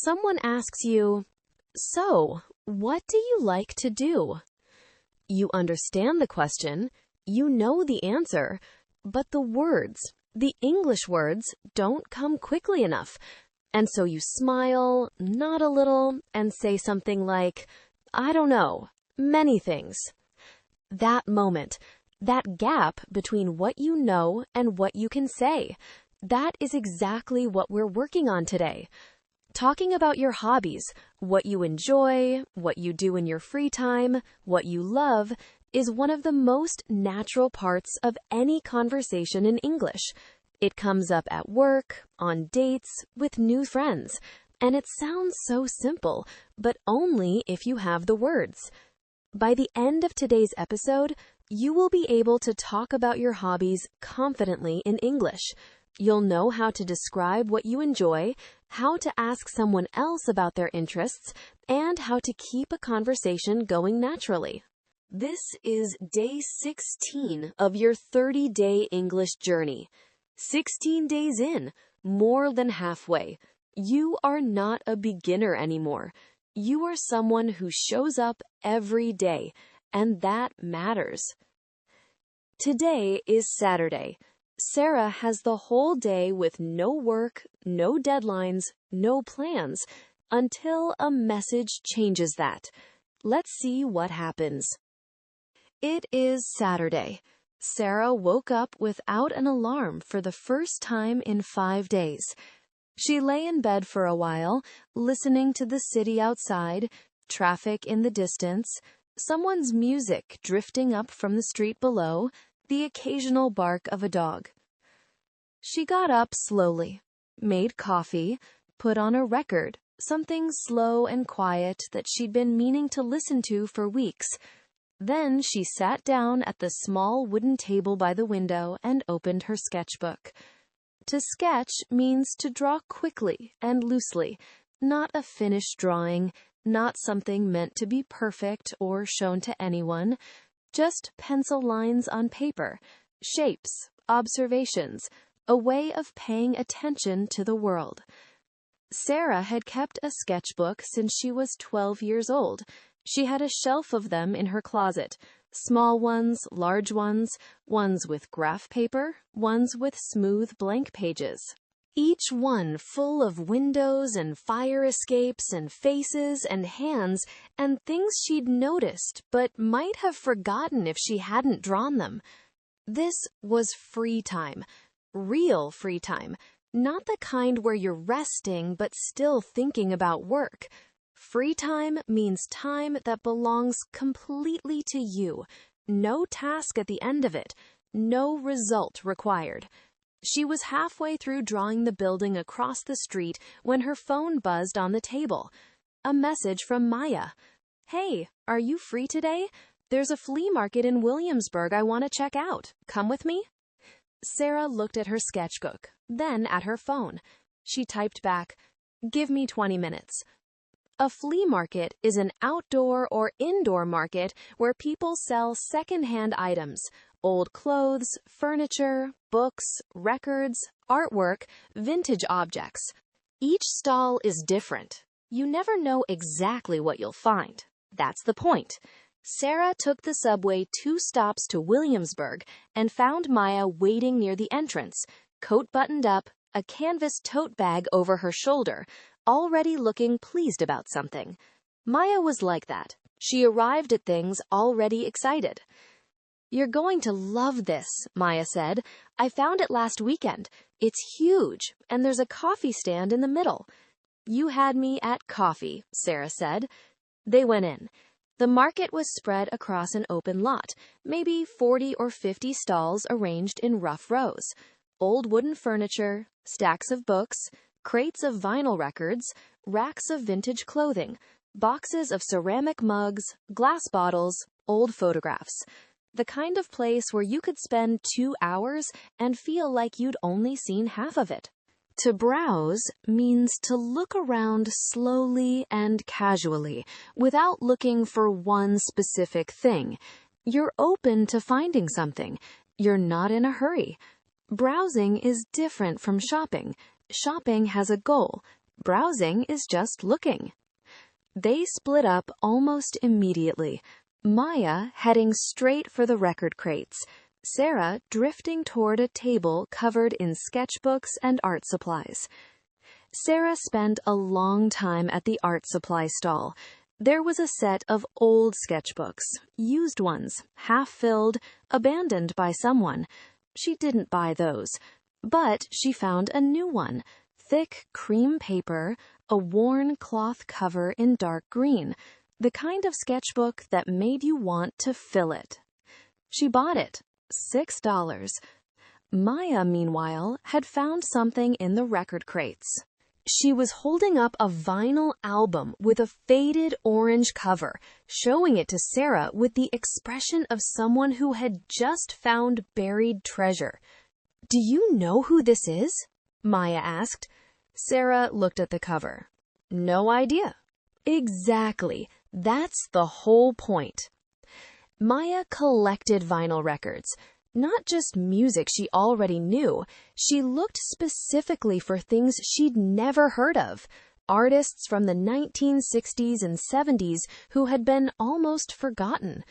Someone asks you, "So, what do you like to do?" You understand the question, you know the answer, but the words, the English words, don't come quickly enough. And so you smile, nod a little, and say something like, "I don't know, many things." That moment, that gap between what you know and what you can say, that is exactly what we're working on today. Talking about your hobbies, what you enjoy, what you do in your free time, what you love, is one of the most natural parts of any conversation in English. It comes up at work, on dates, with new friends, and it sounds so simple, but only if you have the words. By the end of today's episode, you will be able to talk about your hobbies confidently in English. You'll know how to describe what you enjoy, how to ask someone else about their interests, and how to keep a conversation going naturally. This is day 16 of your 30-day English journey. 16 days in, more than halfway. You are not a beginner anymore. You are someone who shows up every day, and that matters. Today is Saturday. Sarah has the whole day with no work, no deadlines, no plans, until a message changes that. Let's see what happens. It is Saturday. Sarah woke up without an alarm for the first time in 5 days. She lay in bed for a while, listening to the city outside, traffic in the distance, someone's music drifting up from the street below, the occasional bark of a dog. She got up slowly, made coffee, put on a record, something slow and quiet that she'd been meaning to listen to for weeks. Then she sat down at the small wooden table by the window and opened her sketchbook. To sketch means to draw quickly and loosely, not a finished drawing, not something meant to be perfect or shown to anyone, just pencil lines on paper, shapes, observations, a way of paying attention to the world. Sarah had kept a sketchbook since she was 12 years old. She had a shelf of them in her closet, small ones, large ones, ones with graph paper, ones with smooth blank pages. Each one full of windows and fire escapes and faces and hands and things she'd noticed but might have forgotten if she hadn't drawn them. This was free time, real free time, not the kind where you're resting but still thinking about work. Free time means time that belongs completely to you. No task at the end of it. No result required. She was halfway through drawing the building across the street when her phone buzzed on the table. A message from Maya. "Hey, are you free today? There's a flea market in Williamsburg I want to check out. Come with me?" Sarah looked at her sketchbook, then at her phone. She typed back, "Give me 20 minutes. A flea market is an outdoor or indoor market where people sell secondhand items, old clothes, furniture, books, records, artwork, vintage objects. Each stall is different. You never know exactly what you'll find. That's the point." Sarah took the subway 2 stops to Williamsburg and found Maya waiting near the entrance, coat buttoned up, a canvas tote bag over her shoulder, already looking pleased about something. Maya was like that. She arrived at things already excited. "You're going to love this," Maya said. "I found it last weekend. It's huge, and there's a coffee stand in the middle." "You had me at coffee," Sarah said. They went in. The market was spread across an open lot, maybe 40 or 50 stalls arranged in rough rows. Old wooden furniture, stacks of books, crates of vinyl records, racks of vintage clothing, boxes of ceramic mugs, glass bottles, old photographs. The kind of place where you could spend 2 hours and feel like you'd only seen half of it. To browse means to look around slowly and casually, without looking for one specific thing. You're open to finding something. You're not in a hurry. Browsing is different from shopping. Shopping has a goal. Browsing is just looking. They split up almost immediately, Maya heading straight for the record crates, Sarah drifting toward a table covered in sketchbooks and art supplies. Sarah spent a long time at the art supply stall. There was a set of old sketchbooks, used ones, half-filled, abandoned by someone. She didn't buy those, but she found a new one, thick cream paper, a worn cloth cover in dark green, the kind of sketchbook that made you want to fill it. She bought it, $6. Maya, meanwhile, had found something in the record crates. She was holding up a vinyl album with a faded orange cover, showing it to Sarah with the expression of someone who had just found buried treasure. "Do you know who this is?" Maya asked. Sarah looked at the cover. "No idea." "Exactly. That's the whole point." Maya collected vinyl records. Not just music she already knew, she looked specifically for things she'd never heard of, artists from the 1960s and 70s who had been almost forgotten.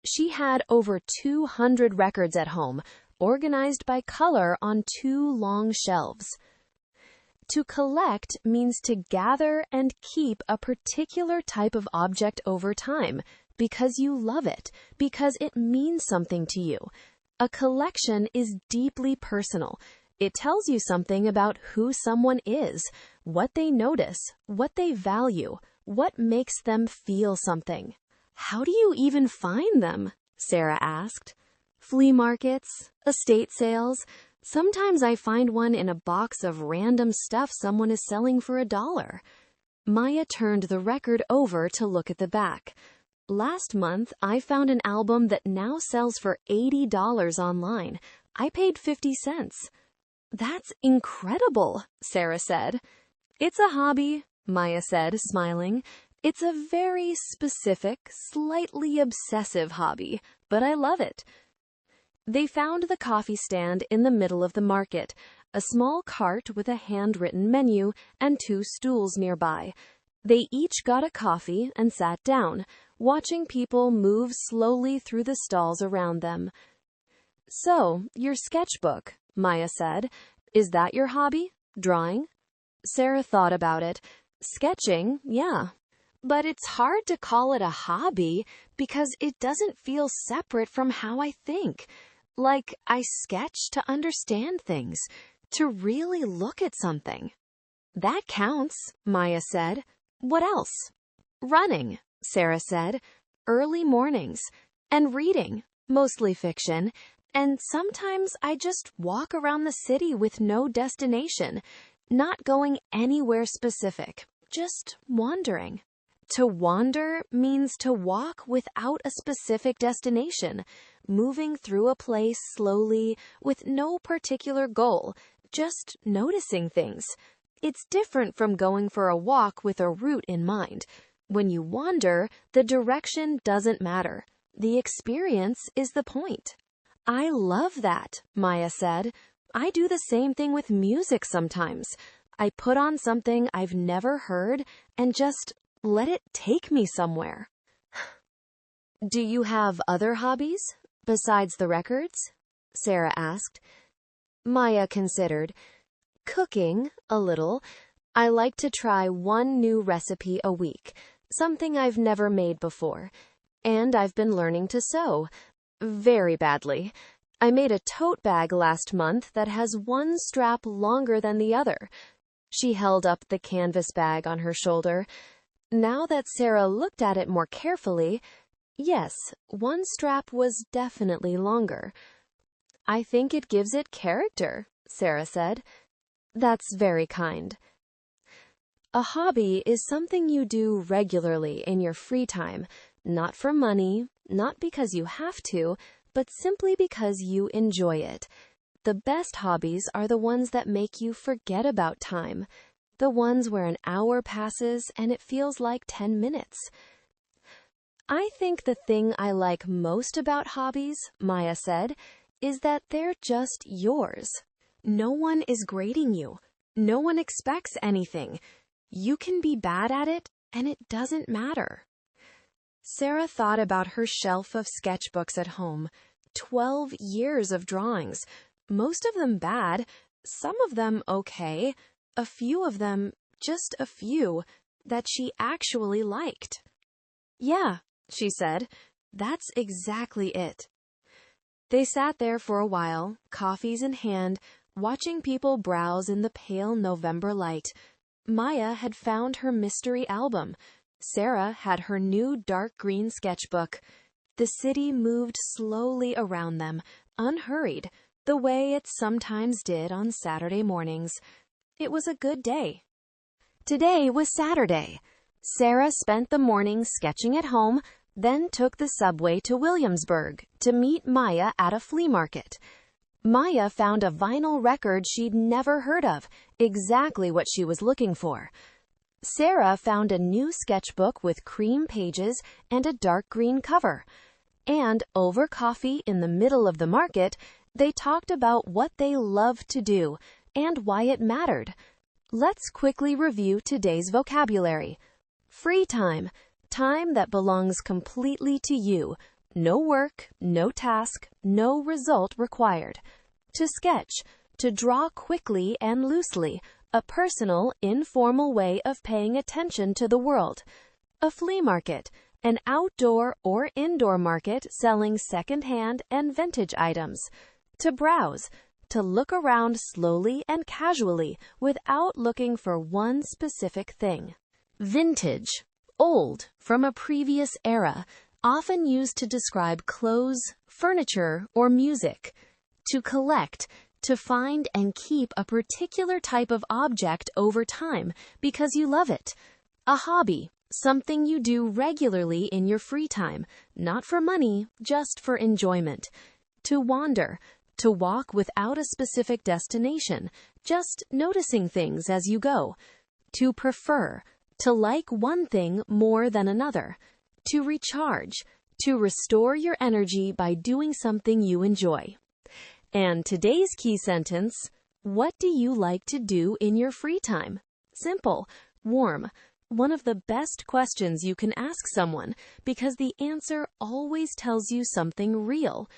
She had over 200 records at home, organized by color on 2 long shelves. To collect means to gather and keep a particular type of object over time, because you love it, because it means something to you. A collection is deeply personal. It tells you something about who someone is, what they notice, what they value, what makes them feel something. "How do you even find them?" Sarah asked. "Flea markets, estate sales. Sometimes I find one in a box of random stuff someone is selling for $1. Maya turned the record over to look at the back. "Last month, I found an album that now sells for $80 online. I paid 50 cents. "That's incredible," Sarah said. "It's a hobby," Maya said, smiling. "It's a very specific, slightly obsessive hobby, but I love it." They found the coffee stand in the middle of the market, a small cart with a handwritten menu and 2 stools nearby. They each got a coffee and sat down, watching people move slowly through the stalls around them. "So, your sketchbook," Maya said. "Is that your hobby? Drawing?" Sarah thought about it. "Sketching, yeah. But it's hard to call it a hobby because it doesn't feel separate from how I think. Like, I sketch to understand things, to really look at something." "That counts," Maya said. "What else?" "Running," Sarah said. "Early mornings. And reading, mostly fiction. And sometimes I just walk around the city with no destination, not going anywhere specific, just wandering." To wander means to walk without a specific destination, moving through a place slowly with no particular goal, just noticing things. It's different from going for a walk with a route in mind. When you wander, the direction doesn't matter. The experience is the point. "I love that," Maya said. "I do the same thing with music sometimes. I put on something I've never heard and just let it take me somewhere." "Do you have other hobbies besides the records?" Sarah asked. Maya considered. "Cooking, a little. I like to try one new recipe a week, something I've never made before. And I've been learning to sew. Very badly. I made a tote bag last month that has one strap longer than the other." She held up the canvas bag on her shoulder. Now that Sarah looked at it more carefully, yes, one strap was definitely longer. "I think it gives it character," Sarah said. "That's very kind." A hobby is something you do regularly in your free time, not for money, not because you have to, but simply because you enjoy it. The best hobbies are the ones that make you forget about time, the ones where an hour passes and it feels like 10 minutes. "I think the thing I like most about hobbies," Maya said, "is that they're just yours. No one is grading you. No one expects anything. You can be bad at it, and it doesn't matter. Sarah thought about her shelf of sketchbooks at home. 12 years of drawings, most of them bad, some of them okay, a few of them, just a few, that she actually liked. Yeah, she said, that's exactly it. They sat there for a while, coffees in hand, watching people browse in the pale November light. Maya had found her mystery album. Sarah had her new dark green sketchbook. The city moved slowly around them, unhurried, the way it sometimes did on Saturday mornings. It was a good day. Today was Saturday. Sarah spent the morning sketching at home, then took the subway to Williamsburg to meet Maya at a flea market. Maya found a vinyl record she'd never heard of, exactly what she was looking for. Sarah found a new sketchbook with cream pages and a dark green cover. And over coffee in the middle of the market, they talked about what they loved to do and why it mattered. Let's quickly review today's vocabulary. Free time, time that belongs completely to you. No work, no task, no result required. To sketch, to draw quickly and loosely, a personal, informal way of paying attention to the world. A flea market, an outdoor or indoor market selling secondhand and vintage items. To browse, to look around slowly and casually without looking for one specific thing. Vintage, old, from a previous era, often used to describe clothes, furniture, or music. To collect, to find and keep a particular type of object over time because you love it. A hobby, something you do regularly in your free time, not for money, just for enjoyment. To wander, to walk without a specific destination, just noticing things as you go. To prefer, to like one thing more than another. To recharge, to restore your energy by doing something you enjoy. And today's key sentence, what do you like to do in your free time? Simple, warm, one of the best questions you can ask someone because the answer always tells you something real.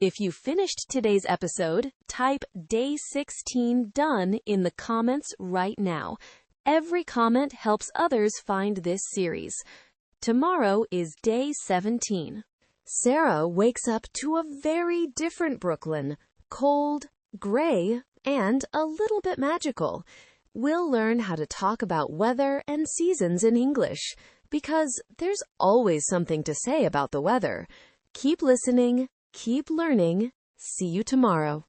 If you finished today's episode, type Day 16 done in the comments right now. Every comment helps others find this series. Tomorrow is Day 17. Sarah wakes up to a very different Brooklyn. Cold, gray, and a little bit magical. We'll learn how to talk about weather and seasons in English, because there's always something to say about the weather. Keep listening, keep learning. See you tomorrow.